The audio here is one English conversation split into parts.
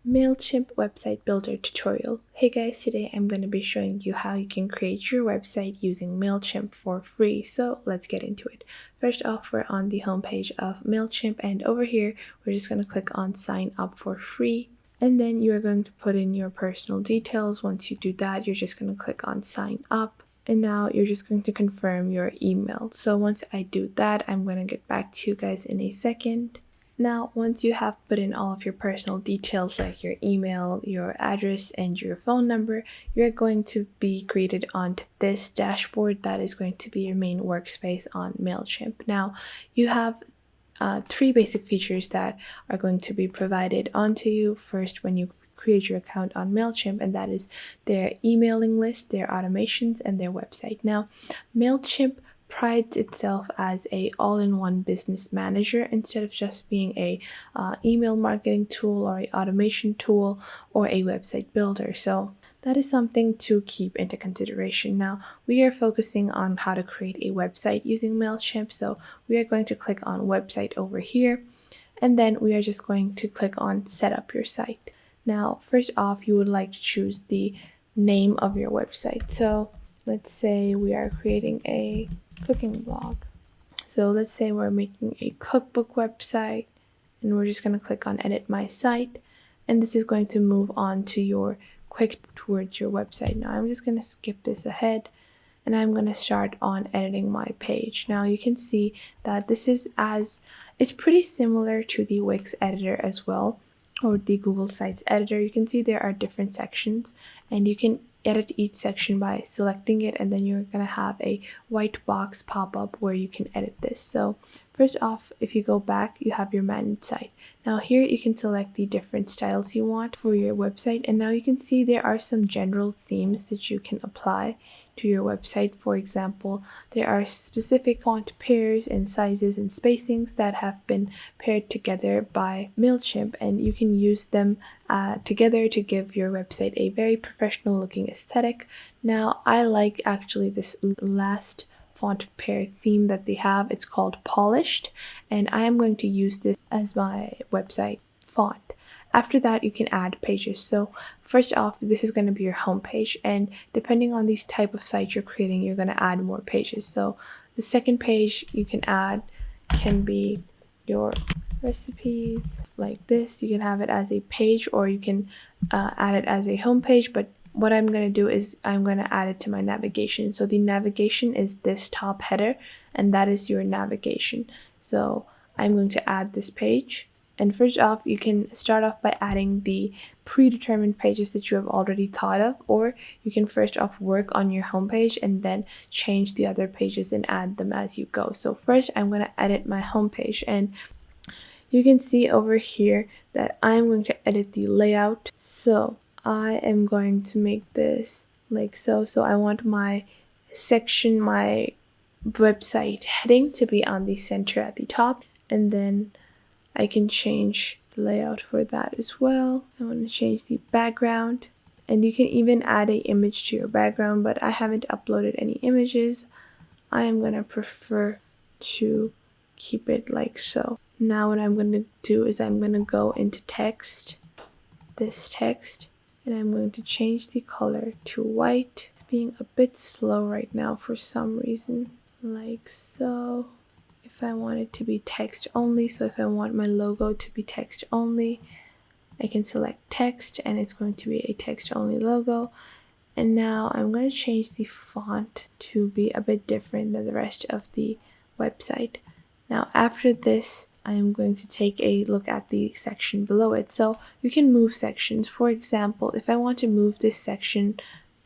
Mailchimp website builder tutorial. Hey guys, today I'm going to be showing you how you can create your website using Mailchimp for free. So let's get into it. First off, we're on the homepage of Mailchimp, and over here we're just going to click on sign up for free, and then you're going to put in your personal details. Once you do that, you're just going to click on sign up, and now you're just going to confirm your email. So once I do that, I'm going to get back to you guys in a second. Now, once you have put in all of your personal details like your email, your address, and your phone number, you're going to be greeted onto this dashboard that is going to be your main workspace on Mailchimp. Now, you have three basic features that are going to be provided onto you first when you create your account on Mailchimp, and that is their emailing list, their automations, and their website. Now, Mailchimp prides itself as a all-in-one business manager instead of just being a email marketing tool or a automation tool or a website builder. So that is something to keep into consideration. Now, we are focusing on how to create a website using Mailchimp, so we are going to click on website over here, and then we are just going to click on set up your site. Now, first off, you would like to choose the name of your website. So let's say we are creating a cooking blog. So let's say we're making a cookbook website, and we're just going to click on edit my site, and this is going to move on to your quick towards your website. Now I'm just going to skip this ahead, and I'm going to start on editing my page. Now you can see that it's pretty similar to the Wix editor as well, or the Google Sites editor. You can see there are different sections, and you can edit each section by selecting it, and then you're going to have a white box pop up where you can edit this. So first off, if you go back, you have your manage site. Now here you can select the different styles you want for your website, and now you can see there are some general themes that you can apply to your website. For example, there are specific font pairs and sizes and spacings that have been paired together by Mailchimp, and you can use them together to give your website a very professional looking aesthetic. Now I like actually this last font pair theme that they have. It's called Polished, and I am going to use this as my website font. After that, you can add pages. So first off, this is going to be your home page, and depending on the type of site you're creating, you're going to add more pages. So the second page you can add can be your recipes like this. You can have it as a page, or you can add it as a home page, but what I'm going to do is I'm going to add it to my navigation. So the navigation is this top header, and that is your navigation. So I'm going to add this page. And first off, you can start off by adding the predetermined pages that you have already thought of, or you can first off work on your homepage and then change the other pages and add them as you go. So first, I'm going to edit my homepage, and you can see over here that I'm going to edit the layout. So I am going to make this like so. So I want my section, my website heading to be on the center at the top, and then I can change the layout for that as well. I want to change the background, and you can even add an image to your background, but I haven't uploaded any images. I am going to prefer to keep it like so. Now what I'm going to do is I'm going to go into text, this text, and I'm going to change the color to white. It's being a bit slow right now for some reason, like so. If I want it to be text only, so if I want my logo to be text only, I can select text, and it's going to be a text only logo. And now I'm going to change the font to be a bit different than the rest of the website. Now after this, I'm going to take a look at the section below it. So you can move sections. For example, if I want to move this section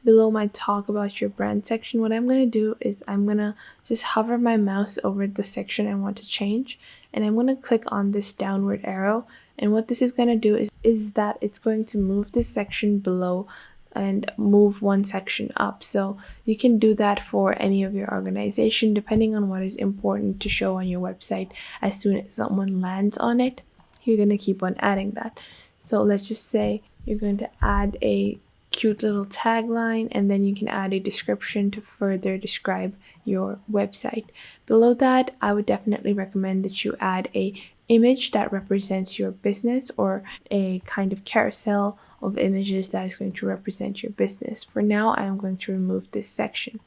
below my talk about your brand section, what I'm going to do is I'm going to just hover my mouse over the section I want to change, and I'm going to click on this downward arrow, and what this is going to do is that it's going to move this section below and move one section up. So you can do that for any of your organization depending on what is important to show on your website. As soon as someone lands on it, you're going to keep on adding that. So let's just say you're going to add a cute little tagline, and then you can add a description to further describe your website. Below that, I would definitely recommend that you add a image that represents your business, or a kind of carousel of images that is going to represent your business. For now, I'm going to remove this section.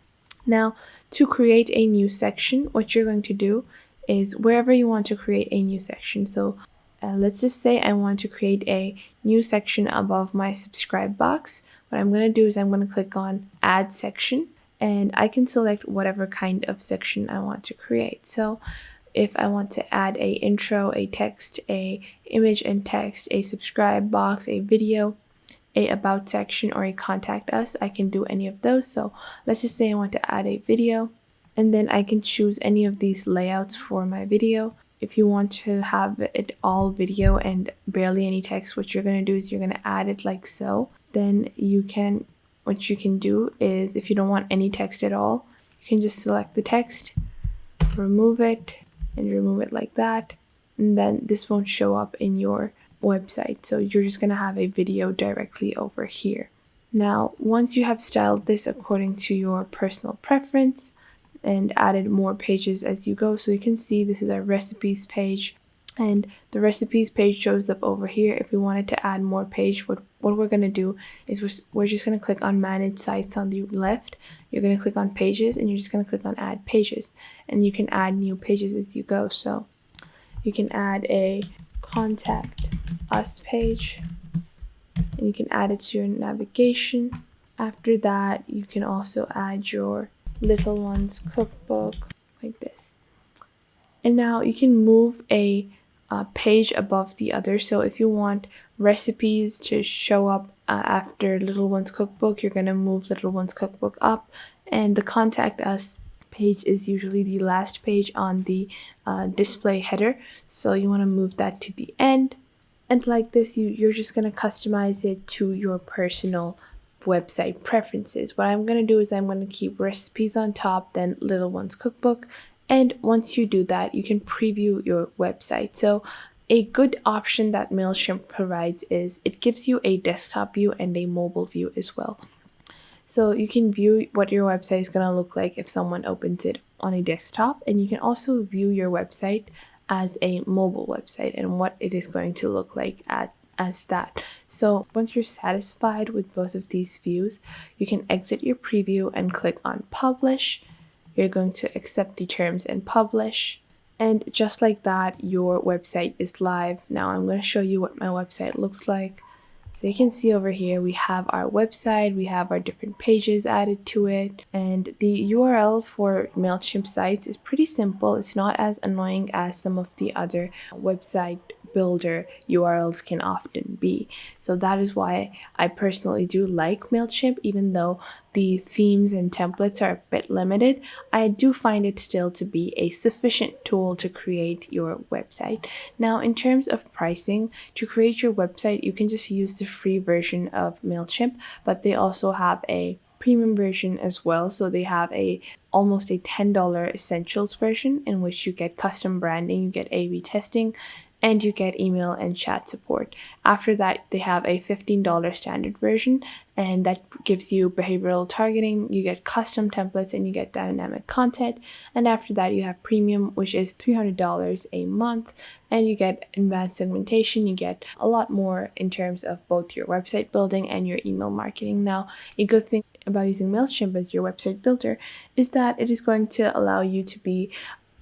Now, to create a new section, what you're going to do is wherever you want to create a new section. So let's just say I want to create a new section above my subscribe box. What I'm going to do is I'm going to click on add section, and I can select whatever kind of section I want to create. So if I want to add a intro, a text, a image and text, a subscribe box, a video, a about section, or a contact us, I can do any of those. So let's just say I want to add a video, and then I can choose any of these layouts for my video. If you want to have it all video and barely any text, what you're going to do is you're going to add it like so. Then what you can do is, if you don't want any text at all, you can just select the text, remove it, and remove it like that. And then this won't show up in your website. So you're just going to have a video directly over here. Now, once you have styled this according to your personal preference and added more pages as you go, so you can see this is our recipes page, and the recipes page shows up over here. If we wanted to add more page, what we're going to do is we're just going to click on manage sites on the left. You're going to click on pages, and you're just going to click on add pages, and you can add new pages as you go. So you can add a contact us page, and you can add it to your navigation. After that, you can also add your little ones cookbook like this. And now you can move a page above the other. So if you want recipes to show up after little ones cookbook, you're going to move little ones cookbook up, and the contact us page is usually the last page on the display header, so you want to move that to the end. And like this, you're just going to customize it to your personal website preferences. What I'm going to do is I'm going to keep recipes on top, then little ones cookbook, and once you do that, you can preview your website. So a good option that Mailchimp provides is it gives you a desktop view and a mobile view as well. So you can view what your website is going to look like if someone opens it on a desktop, and you can also view your website as a mobile website and what it is going to look like as that. So once you're satisfied with both of these views, you can exit your preview and click on publish. You're going to accept the terms and publish. And just like that, your website is live. Now I'm going to show you what my website looks like. So you can see over here, we have our website, we have our different pages added to it, and the URL for Mailchimp sites is pretty simple. It's not as annoying as some of the other website builder URLs can often be. So that is why I personally do like Mailchimp, even though the themes and templates are a bit limited. I do find it still to be a sufficient tool to create your website. Now, in terms of pricing, to create your website, you can just use the free version of Mailchimp, but they also have a premium version as well. So they have almost a $10 essentials version in which you get custom branding, you get A/B testing, and you get email and chat support. After that, they have a $15 standard version, and that gives you behavioral targeting, you get custom templates, and you get dynamic content. And after that, you have premium, which is $300 a month, and you get advanced segmentation. You get a lot more in terms of both your website building and your email marketing. Now, a good thing about using Mailchimp as your website builder is that it is going to allow you to be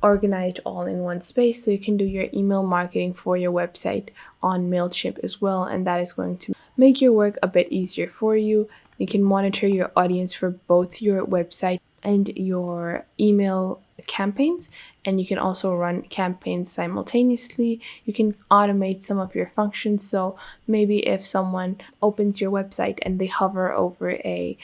organized all in one space, so you can do your email marketing for your website on Mailchimp as well, and that is going to make your work a bit easier for you. You can monitor your audience for both your website and your email campaigns, and you can also run campaigns simultaneously. You can automate some of your functions, so maybe if someone opens your website and they hover over a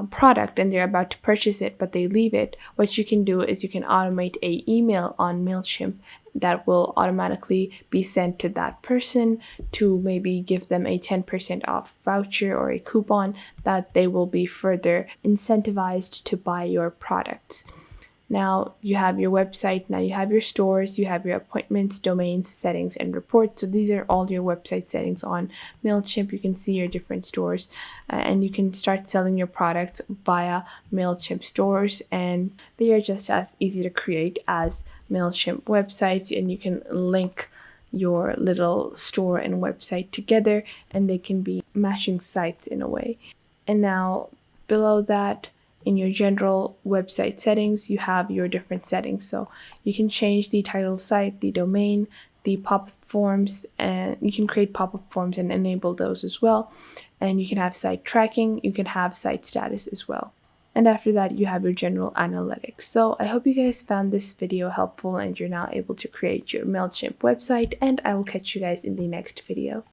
product and they're about to purchase it but they leave it, what you can do is you can automate a email on Mailchimp that will automatically be sent to that person to maybe give them a 10% off voucher or a coupon that they will be further incentivized to buy your products. Now you have your website, now you have your stores, you have your appointments, domains, settings, and reports. So these are all your website settings on Mailchimp. You can see your different stores and you can start selling your products via Mailchimp stores, and they are just as easy to create as Mailchimp websites, and you can link your little store and website together, and they can be matching sites in a way. And now below that, in your general website settings, you have your different settings. So you can change the title site, the domain, the pop-up forms, and you can create pop-up forms and enable those as well. And you can have site tracking, you can have site status as well. And after that, you have your general analytics. So I hope you guys found this video helpful and you're now able to create your Mailchimp website, and I will catch you guys in the next video.